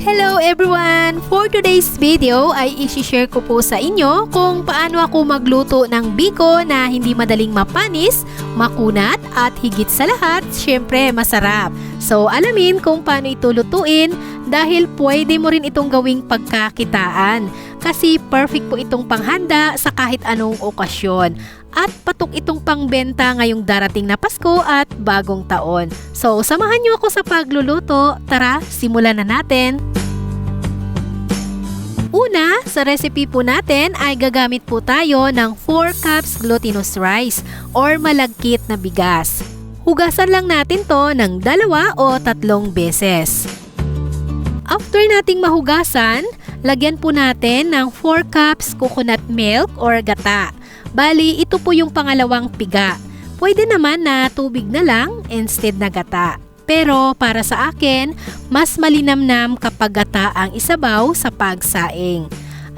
Hello everyone! For today's video ay isi-share ko po sa inyo kung paano ako magluto ng biko na hindi madaling mapanis, makunat at higit sa lahat, syempre masarap. So alamin kung paano ito lutuin dahil pwede mo rin itong gawing pagkakitaan kasi perfect po itong panghanda sa kahit anong okasyon. At patok itong pangbenta ngayong darating na Pasko at bagong taon. So, samahan niyo ako sa pagluluto. Tara, simulan na natin. Una, sa recipe po natin ay gagamit po tayo ng 4 cups glutinous rice or malagkit na bigas. Hugasan lang natin to ng 2 o 3 beses. After nating mahugasan, lagyan po natin ng 4 cups coconut milk or gata. Bali, ito po yung pangalawang piga. Pwede naman na tubig na lang instead na gata. Pero para sa akin, mas malinamnam kapag gata ang isabaw sa pagsaing.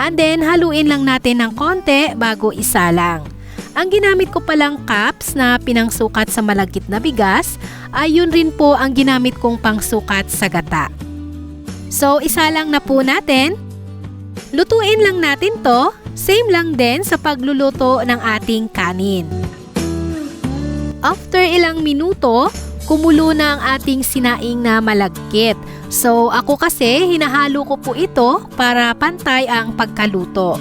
And then, haluin lang natin ng konti bago isalang. Ang ginamit ko palang cups na pinangsukat sa malagkit na bigas, ay yun rin po ang ginamit kong pangsukat sa gata. So, isalang na po natin. Lutuin lang natin to. Same lang din sa pagluluto ng ating kanin. After ilang minuto, kumulo na ang ating sinaing na malagkit. So ako kasi hinahalo ko po ito para pantay ang pagkaluto.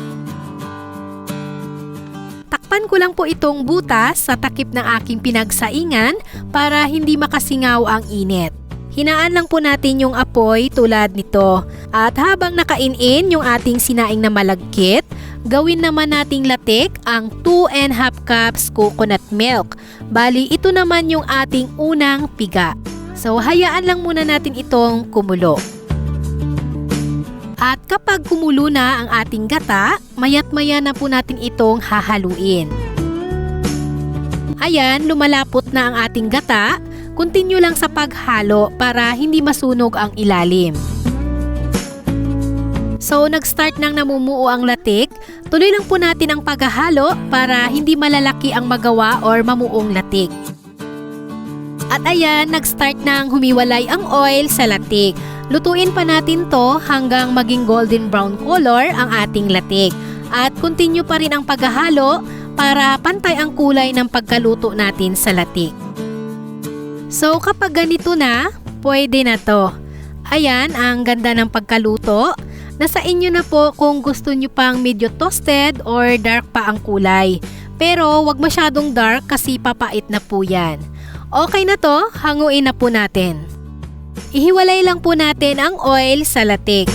Takpan ko lang po itong butas sa takip ng aking pinagsaingan para hindi makasingaw ang init. Hinaan lang po natin yung apoy tulad nito. At habang nakain-in yung ating sinaing na malagkit, gawin naman nating latik ang 2.5 cups coconut milk. Bali, ito naman yung ating unang piga. So, hayaan lang muna natin itong kumulo. At kapag kumulo na ang ating gata, mayat-maya na po natin itong hahaluin. Ayan, lumalapot na ang ating gata. Continue lang sa paghalo para hindi masunog ang ilalim. So, nag-start nang namumuo ang latik. Tuloy lang po natin ang paghahalo para hindi malalaki ang magawa or mamuong latik. At ayan, nag-start nang humiwalay ang oil sa latik. Lutuin pa natin to hanggang maging golden brown color ang ating latik. At continue pa rin ang paghahalo para pantay ang kulay ng pagkaluto natin sa latik. So, kapag ganito na, pwede na to. Ayan, ang ganda ng pagkaluto. Nasa inyo na po kung gusto nyo pang medyo toasted or dark pa ang kulay. Pero, wag masyadong dark kasi papait na po yan. Okay na to, hanguin na po natin. Ihiwalay lang po natin ang oil sa latik.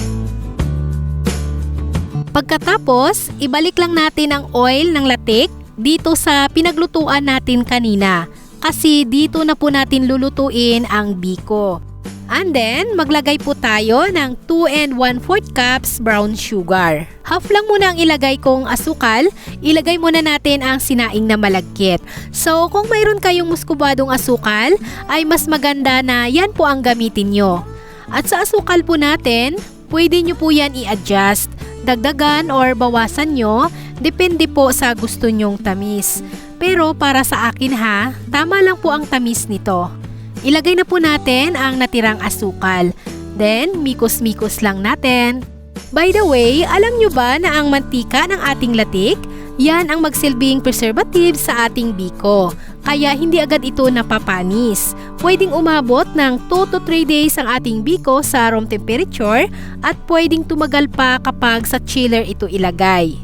Pagkatapos, ibalik lang natin ang oil ng latik dito sa pinaglutuan natin kanina. Kasi dito na po natin lulutuin ang biko. And then, maglagay po tayo ng 2 1/4 cups brown sugar. Half lang muna ang ilagay kong asukal. Ilagay muna natin ang sinaing na malagkit. So, kung mayroon kayong muskubadong asukal, ay mas maganda na yan po ang gamitin nyo. At sa asukal po natin, pwede nyo po yan i-adjust. Dagdagan or bawasan nyo, depende po sa gusto nyong tamis. Pero para sa akin ha, tama lang po ang tamis nito. Ilagay na po natin ang natirang asukal. Then, mikos-mikos lang natin. By the way, alam nyo ba na ang mantika ng ating latik, yan ang magsilbing preservative sa ating biko. Kaya hindi agad ito napapanis. Pwedeng umabot ng 2 to 3 days ang ating biko sa room temperature at pwedeng tumagal pa kapag sa chiller ito ilagay.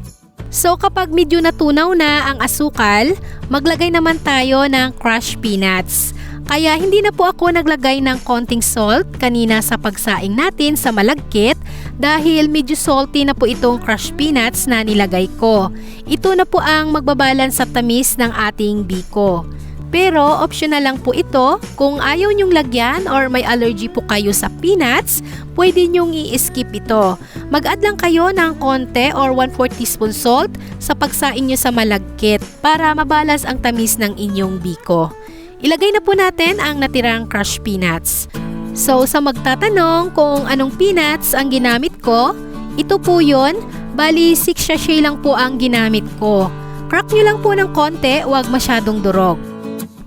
So kapag medyo natunaw na ang asukal, maglagay naman tayo ng crushed peanuts. Kaya hindi na po ako naglagay ng konting salt kanina sa pagsaing natin sa malagkit dahil medyo salty na po itong crushed peanuts na nilagay ko. Ito na po ang magbabalance sa tamis ng ating biko. Pero optional lang po ito. Kung ayaw nyong lagyan or may allergy po kayo sa peanuts, pwede nyong i-skip ito. Mag-add lang kayo ng konti or 1/4 teaspoon salt sa pagsaing nyo sa malagkit para mabalance ang tamis ng inyong biko. Ilagay na po natin ang natirang crushed peanuts. So sa magtatanong kung anong peanuts ang ginamit ko, ito po yun. Bali 6 sachet lang po ang ginamit ko. Crack nyo lang po ng konti, huwag masyadong durog.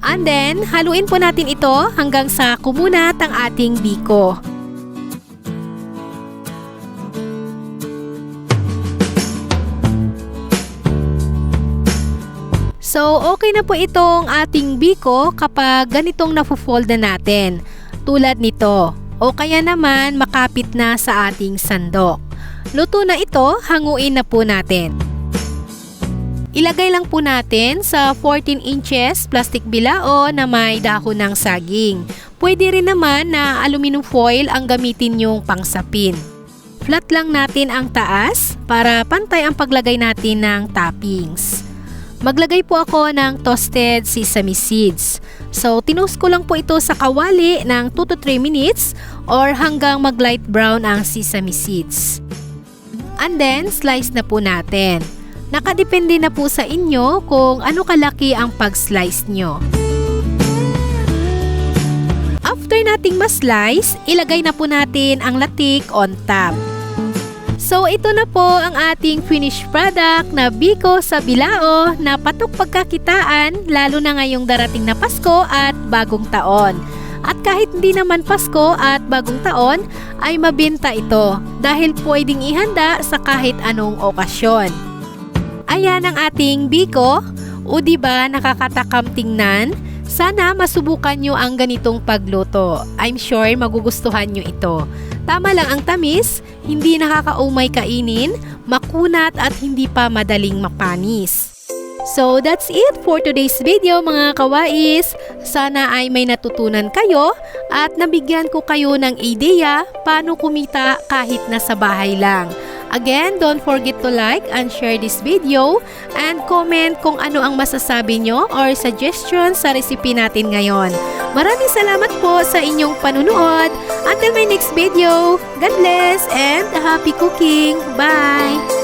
And then, haluin po natin ito hanggang sa kumunat ang ating biko. Okay na po itong ating biko kapag ganitong nafufold na natin. Tulad nito. O kaya naman makapit na sa ating sandok. Luto na ito, hanguin na po natin. Ilagay lang po natin sa 14 inches plastic bilao na may dahon ng saging. Pwede rin naman na aluminum foil ang gamitin yung pangsapin. Flat lang natin ang taas para pantay ang paglagay natin ng toppings. Maglagay po ako ng toasted sesame seeds. So, tinose ko lang po ito sa kawali ng 2 to 3 minutes or hanggang mag-light brown ang sesame seeds. And then, slice na po natin. Nakadepende na po sa inyo kung ano kalaki ang pag-slice nyo. After nating ma-slice, ilagay na po natin ang latik on top. So ito na po ang ating finished product na biko sa bilao na patok pagkakitaan lalo na ngayong darating na Pasko at Bagong Taon. At kahit hindi naman Pasko at Bagong Taon ay mabenta ito dahil pwedeng ihanda sa kahit anong okasyon. Ayan ang ating biko. O diba nakakatakam tingnan? Sana masubukan nyo ang ganitong pagluto. I'm sure magugustuhan nyo ito. Tama lang ang tamis, hindi nakakaumay kainin, makunat at hindi pa madaling mapanis. So that's it for today's video mga kawais. Sana ay may natutunan kayo at nabigyan ko kayo ng ideya paano kumita kahit nasa bahay lang. Again, don't forget to like and share this video and comment kung ano ang masasabi nyo or suggestions sa recipe natin ngayon. Maraming salamat po sa inyong panunood. Until my next video, God bless and happy cooking! Bye!